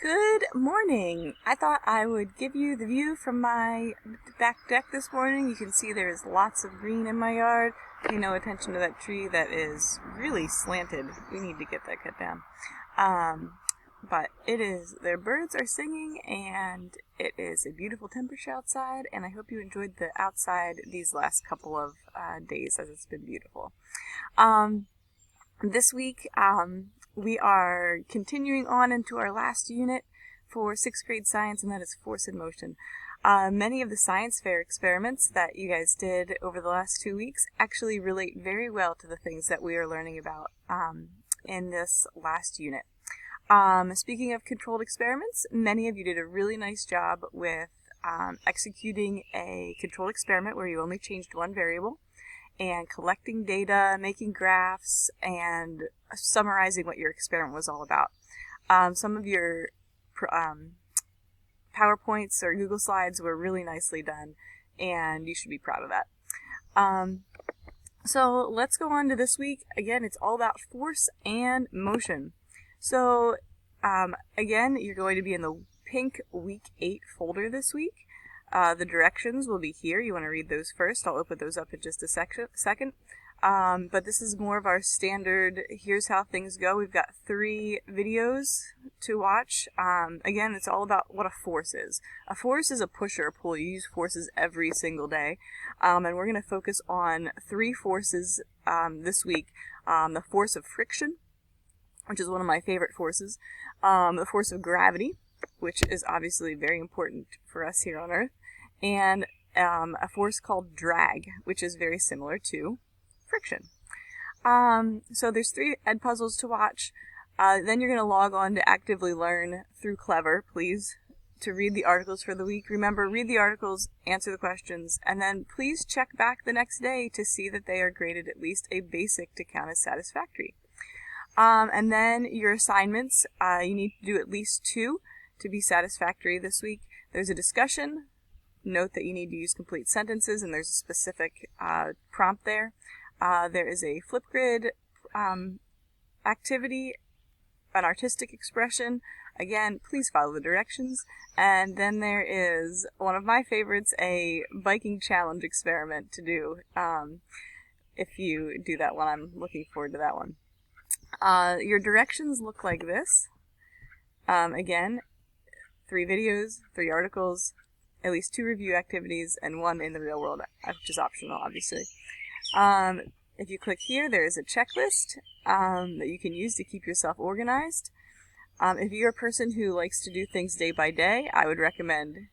Good morning. I thought I would give you the view from my back deck this morning. You can see there's lots of green in my yard. Pay no attention to that tree that is really slanted. We need to get that cut down. But their birds are singing and it is a beautiful temperature outside, and I hope you enjoyed the outside these last couple of days as it's been beautiful. This week, we are continuing on into our last unit for 6th grade science, and that is force in motion. Many of the science fair experiments that you guys did over the last 2 weeks actually relate very well to the things that we are learning about in this last unit. Speaking of controlled experiments, many of you did a really nice job with executing a controlled experiment where you only changed one variable, and collecting data, making graphs, and summarizing what your experiment was all about. Some of your PowerPoints or Google Slides were really nicely done, and you should be proud of that. So let's go on to this week. Again, it's all about force and motion. So again, you're going to be in the pink Week 8 folder this week. The directions will be here. You want to read those first. I'll open those up in just a second. But this is more of our standard, here's how things go. We've got 3 videos to watch. Again, it's all about what a force is. A force is a push or a pull. You use forces every single day. And we're going to focus on 3 forces this week. The force of friction, which is one of my favorite forces. The force of gravity, which is obviously very important for us here on Earth, and a force called drag, which is very similar to friction. So there's 3 Edpuzzles to watch. Then you're going to log on to Actively Learn through Clever, please, to read the articles for the week. Remember, read the articles, answer the questions, and then please check back the next day to see that they are graded at least a basic to count as satisfactory. And then your assignments, you need to do at least 2 to be satisfactory this week. There's a discussion. Note that you need to use complete sentences, and there's a specific prompt there. There is a Flipgrid activity, an artistic expression. Again, please follow the directions. And then there is one of my favorites, a biking challenge experiment to do. If you do that one, I'm looking forward to that one. Your directions look like this. Again, 3 videos, 3 articles, at least 2 review activities, and 1 in the real world, which is optional, obviously. If you click here, there is a checklist that you can use to keep yourself organized. If you're a person who likes to do things day by day, I would recommend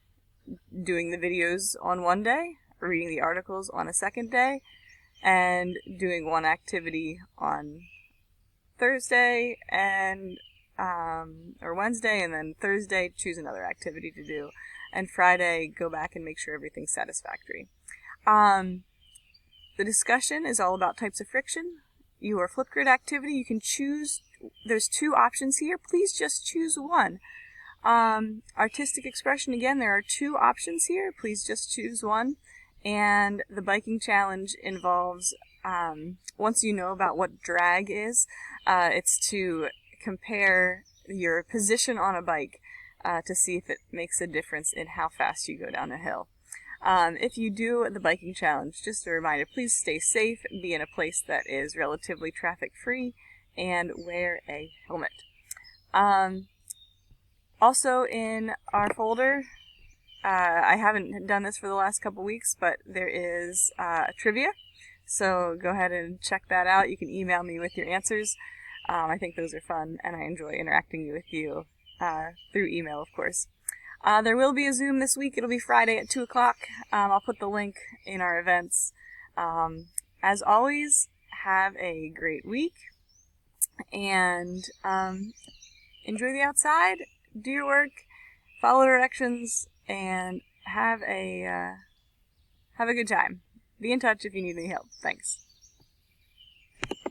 doing the videos on one day, reading the articles on a second day, and doing one activity on Thursday and or Wednesday, and then Thursday choose another activity to do, and Friday go back and make sure everything's satisfactory. The discussion is all about types of friction. Your Flipgrid activity, you can choose, there's 2 options here, please just choose one. Artistic expression, again, there are 2 options here, please just choose one. And the biking challenge involves, once you know about what drag is, it's to compare your position on a bike to see if it makes a difference in how fast you go down a hill. If you do the biking challenge, just a reminder, please stay safe, be in a place that is relatively traffic free, and wear a helmet. Also in our folder, I haven't done this for the last couple weeks, but there is a trivia, so go ahead and check that out. You can email me with your answers. I think those are fun, and I enjoy interacting with you through email, of course. There will be a Zoom this week. It'll be Friday at 2 o'clock. I'll put the link in our events. As always, have a great week, and enjoy the outside, do your work, follow directions, and have a good time. Be in touch if you need any help. Thanks.